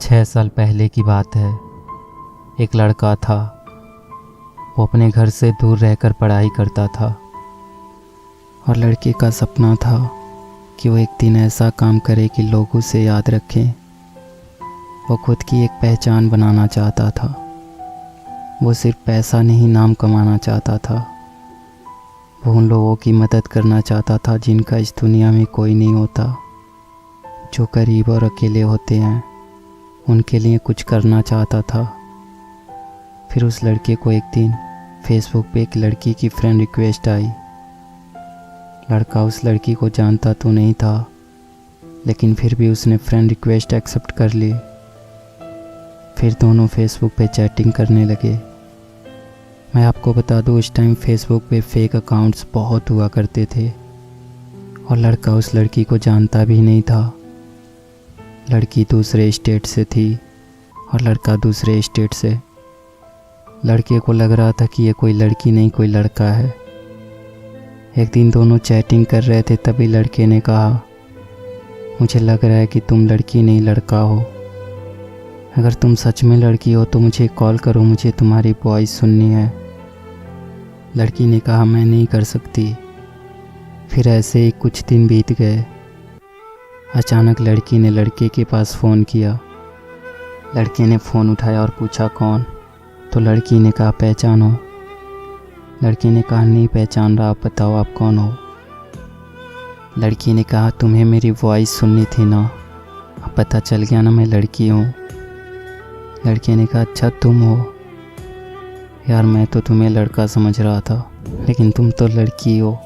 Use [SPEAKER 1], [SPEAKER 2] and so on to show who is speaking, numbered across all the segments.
[SPEAKER 1] 6 साल पहले की बात है। एक लड़का था। वो अपने घर से दूर रहकर पढ़ाई करता था और लड़के का सपना था कि वो एक दिन ऐसा काम करे कि लोग उसे याद रखें। वो खुद की एक पहचान बनाना चाहता था। वो सिर्फ पैसा नहीं, नाम कमाना चाहता था। वो उन लोगों की मदद करना चाहता था जिनका इस दुनिया में कोई नहीं होता, जो गरीब और अकेले होते हैं। उनके लिए कुछ करना चाहता था। फिर उस लड़के को एक दिन फेसबुक पे एक लड़की की फ्रेंड रिक्वेस्ट आई। लड़का उस लड़की को जानता तो नहीं था, लेकिन फिर भी उसने फ्रेंड रिक्वेस्ट एक्सेप्ट कर ली। फिर दोनों फेसबुक पे चैटिंग करने लगे। मैं आपको बता दूं, उस टाइम फेसबुक पे फेक अकाउंट्स बहुत हुआ करते थे और लड़का उस लड़की को जानता भी नहीं था। लड़की दूसरे स्टेट से थी और लड़का दूसरे स्टेट से। लड़के को लग रहा था कि ये कोई लड़की नहीं, कोई लड़का है। एक दिन दोनों चैटिंग कर रहे थे, तभी लड़के ने कहा, मुझे लग रहा है कि तुम लड़की नहीं लड़का हो। अगर तुम सच में लड़की हो तो मुझे कॉल करो, मुझे तुम्हारी वॉइस सुननी है। लड़की ने कहा, मैं नहीं कर सकती। फिर ऐसे ही कुछ दिन बीत गए। अचानक लड़की ने लड़के के पास फ़ोन किया। लड़के ने फ़ोन उठाया और पूछा, कौन? तो लड़की ने कहा, पहचानो। लड़के ने कहा, नहीं पहचान रहा, आप बताओ आप कौन हो। लड़की ने कहा, तुम्हें मेरी वॉइस सुननी थी ना, अब पता चल गया ना मैं लड़की हूँ। लड़के ने कहा, अच्छा तुम हो? यार मैं तो तुम्हें लड़का समझ रहा था, लेकिन तुम तो लड़की हो।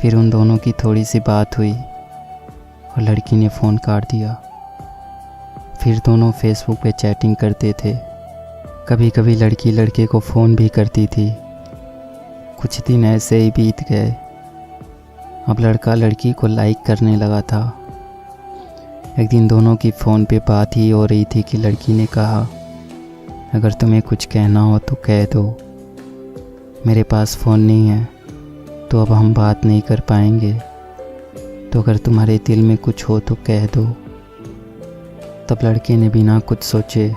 [SPEAKER 1] फिर उन दोनों की थोड़ी सी बात हुई और लड़की ने फ़ोन काट दिया। फिर दोनों फेसबुक पे चैटिंग करते थे। कभी कभी लड़की लड़के को फ़ोन भी करती थी। कुछ दिन ऐसे ही बीत गए। अब लड़का लड़की को लाइक करने लगा था। एक दिन दोनों की फ़ोन पे बात ही हो रही थी कि लड़की ने कहा, अगर तुम्हें कुछ कहना हो तो कह दो, मेरे पास फ़ोन नहीं है तो अब हम बात नहीं कर पाएंगे, तो अगर तुम्हारे दिल में कुछ हो तो कह दो। तब लड़के ने बिना कुछ सोचे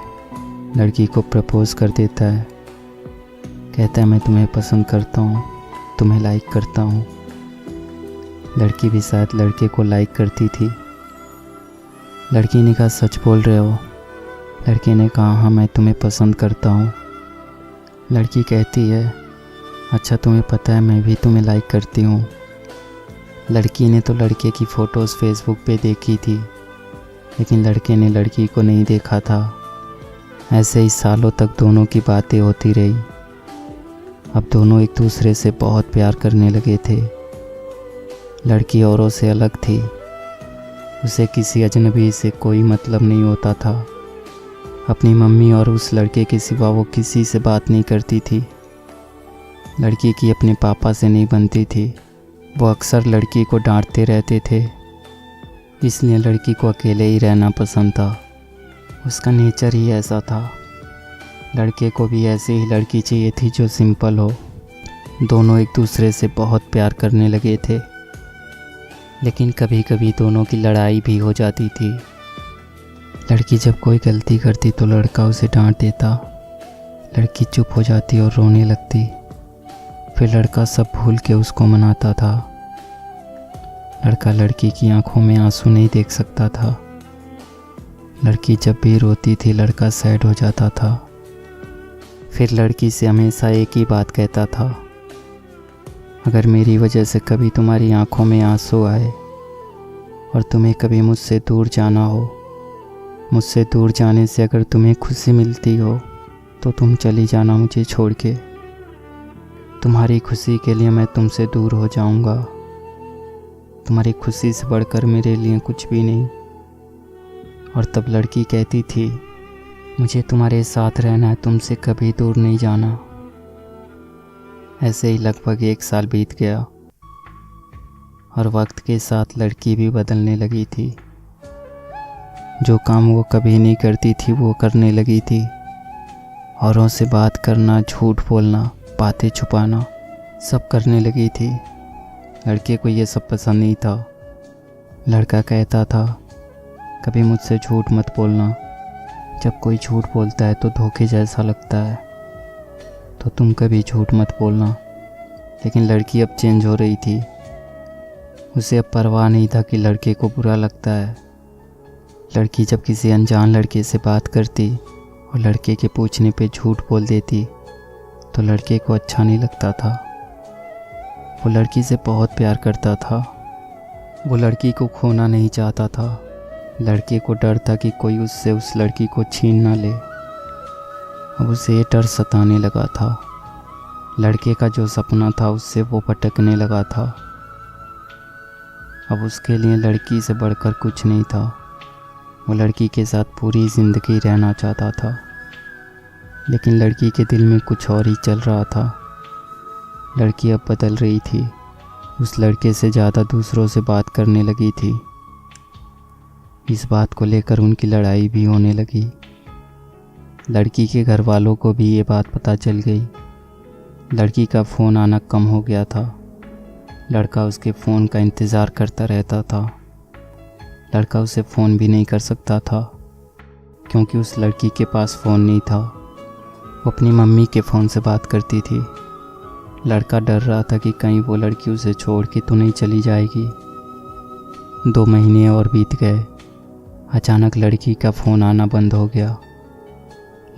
[SPEAKER 1] लड़की को प्रपोज़ कर देता है। कहता है, मैं तुम्हें पसंद करता हूँ, तुम्हें लाइक करता हूँ। लड़की भी शायद लड़के को लाइक करती थी। लड़की ने कहा, सच बोल रहे हो? लड़के ने कहा, हाँ मैं तुम्हें पसंद करता हूँ। लड़की कहती है, अच्छा तुम्हें पता है मैं भी तुम्हें लाइक करती हूँ। लड़की ने तो लड़के की फ़ोटोज़ फेसबुक पे देखी थी, लेकिन लड़के ने लड़की को नहीं देखा था। ऐसे ही सालों तक दोनों की बातें होती रही। अब दोनों एक दूसरे से बहुत प्यार करने लगे थे। लड़की औरों से अलग थी। उसे किसी अजनबी से कोई मतलब नहीं होता था। अपनी मम्मी और उस लड़के के सिवा वो किसी से बात नहीं करती थी। लड़की की अपने पापा से नहीं बनती थी। वो अक्सर लड़की को डांटते रहते थे, इसलिए लड़की को अकेले ही रहना पसंद था। उसका नेचर ही ऐसा था। लड़के को भी ऐसे ही लड़की चाहिए थी जो सिंपल हो। दोनों एक दूसरे से बहुत प्यार करने लगे थे, लेकिन कभी कभी दोनों की लड़ाई भी हो जाती थी। लड़की जब कोई गलती करती तो लड़का उसे डांट देता। लड़की चुप हो जाती और रोने लगती। फिर लड़का सब भूल के उसको मनाता था। लड़का लड़की की आंखों में आंसू नहीं देख सकता था। लड़की जब भी रोती थी लड़का सैड हो जाता था। फिर लड़की से हमेशा एक ही बात कहता था, अगर मेरी वजह से कभी तुम्हारी आंखों में आंसू आए और तुम्हें कभी मुझसे दूर जाना हो, मुझसे दूर जाने से अगर तुम्हें खुशी मिलती हो तो तुम चली जाना मुझे छोड़ के। तुम्हारी खुशी के लिए मैं तुमसे दूर हो जाऊंगा। तुम्हारी खुशी से बढ़कर मेरे लिए कुछ भी नहीं। और तब लड़की कहती थी, मुझे तुम्हारे साथ रहना है, तुमसे कभी दूर नहीं जाना। ऐसे ही लगभग 1 साल बीत गया और वक्त के साथ लड़की भी बदलने लगी थी। जो काम वो कभी नहीं करती थी वो करने लगी थी। औरों से बात करना, झूठ बोलना, बातें छुपाना सब करने लगी थी। लड़के को ये सब पसंद नहीं था। लड़का कहता था, कभी मुझसे झूठ मत बोलना, जब कोई झूठ बोलता है तो धोखे जैसा लगता है, तो तुम कभी झूठ मत बोलना। लेकिन लड़की अब चेंज हो रही थी। उसे अब परवाह नहीं था कि लड़के को बुरा लगता है। लड़की जब किसी अनजान लड़के से बात करती और लड़के के पूछने पे झूठ बोल देती तो लड़के को अच्छा नहीं लगता था। वो लड़की से बहुत प्यार करता था। वो लड़की को खोना नहीं चाहता था। लड़के को डर था कि कोई उससे उस लड़की को छीन ना ले। अब उसे ये डर सताने लगा था। लड़के का जो सपना था उससे वो भटकने लगा था। अब उसके लिए लड़की से बढ़कर कुछ नहीं था। वो लड़की के साथ पूरी ज़िंदगी रहना चाहता था, लेकिन लड़की के दिल में कुछ और ही चल रहा था। लड़की अब बदल रही थी। उस लड़के से ज़्यादा दूसरों से बात करने लगी थी। इस बात को लेकर उनकी लड़ाई भी होने लगी। लड़की के घर वालों को भी ये बात पता चल गई। लड़की का फ़ोन आना कम हो गया था। लड़का उसके फ़ोन का इंतज़ार करता रहता था। लड़का उसे फ़ोन भी नहीं कर सकता था क्योंकि उस लड़की के पास फ़ोन नहीं था। वो अपनी मम्मी के फ़ोन से बात करती थी। लड़का डर रहा था कि कहीं वो लड़की उसे छोड़ के तो नहीं चली जाएगी। 2 महीने और बीत गए। अचानक लड़की का फ़ोन आना बंद हो गया।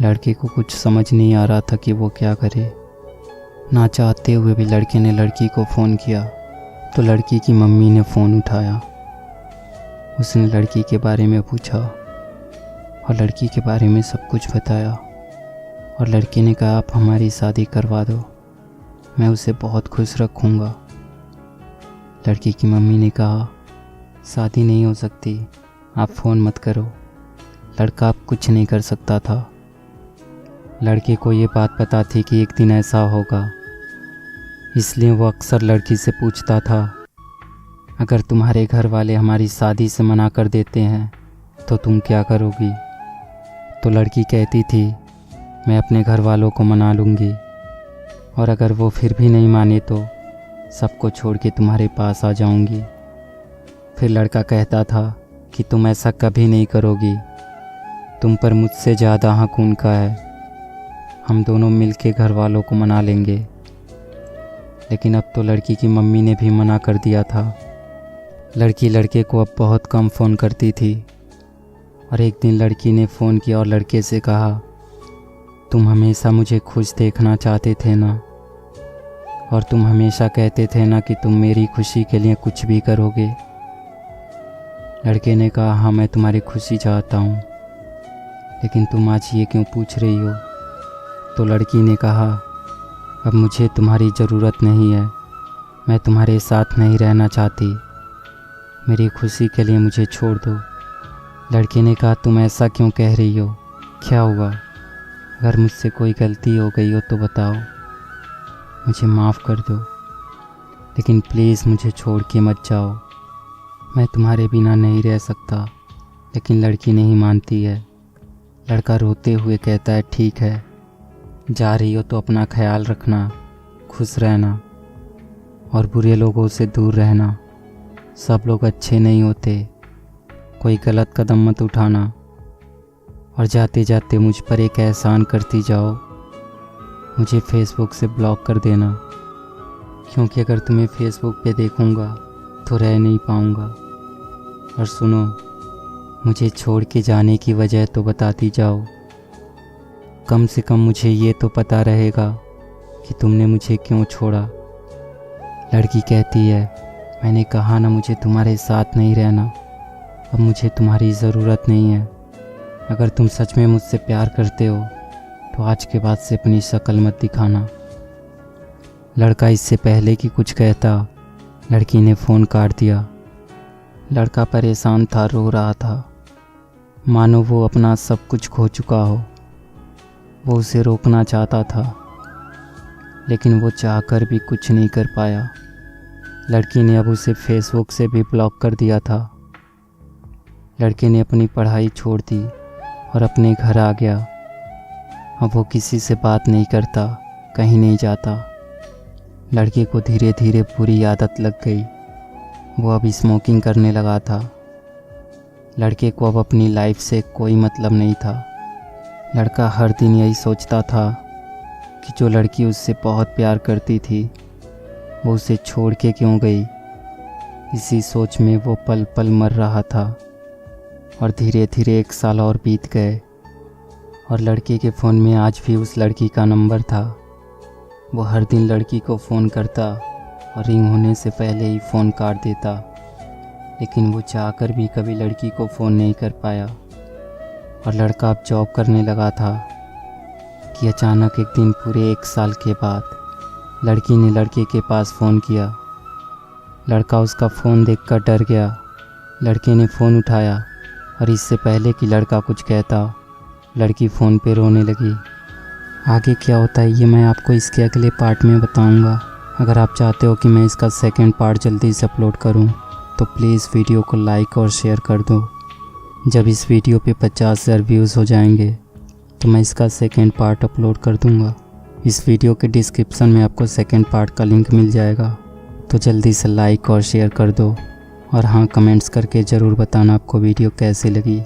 [SPEAKER 1] लड़के को कुछ समझ नहीं आ रहा था कि वो क्या करे। ना चाहते हुए भी लड़के ने लड़की को फ़ोन किया तो लड़की की मम्मी ने फ़ोन उठाया। उसने लड़की के बारे में पूछा और लड़की के बारे में सब कुछ बताया। और लड़के ने कहा, आप हमारी शादी करवा दो, मैं उसे बहुत खुश रखूँगा। लड़की की मम्मी ने कहा, शादी नहीं हो सकती, आप फ़ोन मत करो। लड़का अब कुछ नहीं कर सकता था। लड़के को ये बात पता थी कि एक दिन ऐसा होगा, इसलिए वो अक्सर लड़की से पूछता था, अगर तुम्हारे घर वाले हमारी शादी से मना कर देते हैं तो तुम क्या करोगी? तो लड़की कहती थी, मैं अपने घर वालों को मना लूँगी, और अगर वो फिर भी नहीं माने तो सबको छोड़ के तुम्हारे पास आ जाऊँगी। फिर लड़का कहता था कि तुम ऐसा कभी नहीं करोगी, तुम पर मुझसे ज़्यादा हक उनका है, हम दोनों मिल के घर वालों को मना लेंगे। लेकिन अब तो लड़की की मम्मी ने भी मना कर दिया था। लड़की लड़के को अब बहुत कम फ़ोन करती थी। और एक दिन लड़की ने फ़ोन किया और लड़के से कहा, तुम हमेशा मुझे खुश देखना चाहते थे ना, और तुम हमेशा कहते थे ना कि तुम मेरी खुशी के लिए कुछ भी करोगे। लड़के ने कहा, हाँ मैं तुम्हारी खुशी चाहता हूँ, लेकिन तुम आज ये क्यों पूछ रही हो? तो लड़की ने कहा, अब मुझे तुम्हारी ज़रूरत नहीं है, मैं तुम्हारे साथ नहीं रहना चाहती, मेरी खुशी के लिए मुझे छोड़ दो। लड़के ने कहा, तुम ऐसा क्यों कह रही हो, क्या हुआ? अगर मुझसे कोई गलती हो गई हो तो बताओ, मुझे माफ़ कर दो, लेकिन प्लीज़ मुझे छोड़ के मत जाओ, मैं तुम्हारे बिना नहीं रह सकता। लेकिन लड़की नहीं मानती है। लड़का रोते हुए कहता है, ठीक है, जा रही हो तो अपना ख्याल रखना, खुश रहना और बुरे लोगों से दूर रहना। सब लोग अच्छे नहीं होते, कोई गलत कदम मत उठाना, और जाते जाते मुझ पर एक एहसान करती जाओ, मुझे फेसबुक से ब्लॉक कर देना, क्योंकि अगर तुम्हें फेसबुक पे देखूंगा तो रह नहीं पाऊंगा। और सुनो, मुझे छोड़ के जाने की वजह तो बताती जाओ, कम से कम मुझे ये तो पता रहेगा कि तुमने मुझे क्यों छोड़ा। लड़की कहती है, मैंने कहा ना मुझे तुम्हारे साथ नहीं रहना, अब मुझे तुम्हारी ज़रूरत नहीं है। अगर तुम सच में मुझसे प्यार करते हो तो आज के बाद से अपनी शक्ल मत दिखाना। लड़का इससे पहले कि कुछ कहता, लड़की ने फ़ोन काट दिया। लड़का परेशान था, रो रहा था, मानो वो अपना सब कुछ खो चुका हो। वो उसे रोकना चाहता था, लेकिन वो चाहकर भी कुछ नहीं कर पाया। लड़की ने अब उसे फेसबुक से भी ब्लॉक कर दिया था। लड़के ने अपनी पढ़ाई छोड़ दी और अपने घर आ गया। अब वो किसी से बात नहीं करता, कहीं नहीं जाता। लड़के को धीरे धीरे बुरी आदत लग गई। वो अब स्मोकिंग करने लगा था। लड़के को अब अपनी लाइफ से कोई मतलब नहीं था। लड़का हर दिन यही सोचता था कि जो लड़की उससे बहुत प्यार करती थी वो उसे छोड़ के क्यों गई। इसी सोच में वो पल पल मर रहा था। और धीरे धीरे 1 साल और बीत गए और लड़के के फ़ोन में आज भी उस लड़की का नंबर था। वो हर दिन लड़की को फ़ोन करता और रिंग होने से पहले ही फ़ोन काट देता, लेकिन वो चाहकर भी कभी लड़की को फ़ोन नहीं कर पाया। और लड़का अब जॉब करने लगा था कि अचानक एक दिन पूरे 1 साल के बाद लड़की ने लड़के के पास फ़ोन किया। लड़का उसका फ़ोन देखकर डर गया। लड़के ने फ़ोन उठाया और इससे पहले कि लड़का कुछ कहता, लड़की फ़ोन पे रोने लगी। आगे क्या होता है ये मैं आपको इसके अगले पार्ट में बताऊंगा। अगर आप चाहते हो कि मैं इसका सेकंड पार्ट जल्दी से अपलोड करूं, तो प्लीज़ वीडियो को लाइक और शेयर कर दो। जब इस वीडियो पे 50,000 व्यूज़ हो जाएंगे तो मैं इसका सेकंड पार्ट अपलोड कर दूंगा। इस वीडियो के डिस्क्रिप्शन में आपको सेकंड पार्ट का लिंक मिल जाएगा, तो जल्दी से लाइक और शेयर कर दो। और हाँ, कमेंट्स करके ज़रूर बताना आपको वीडियो कैसी लगी।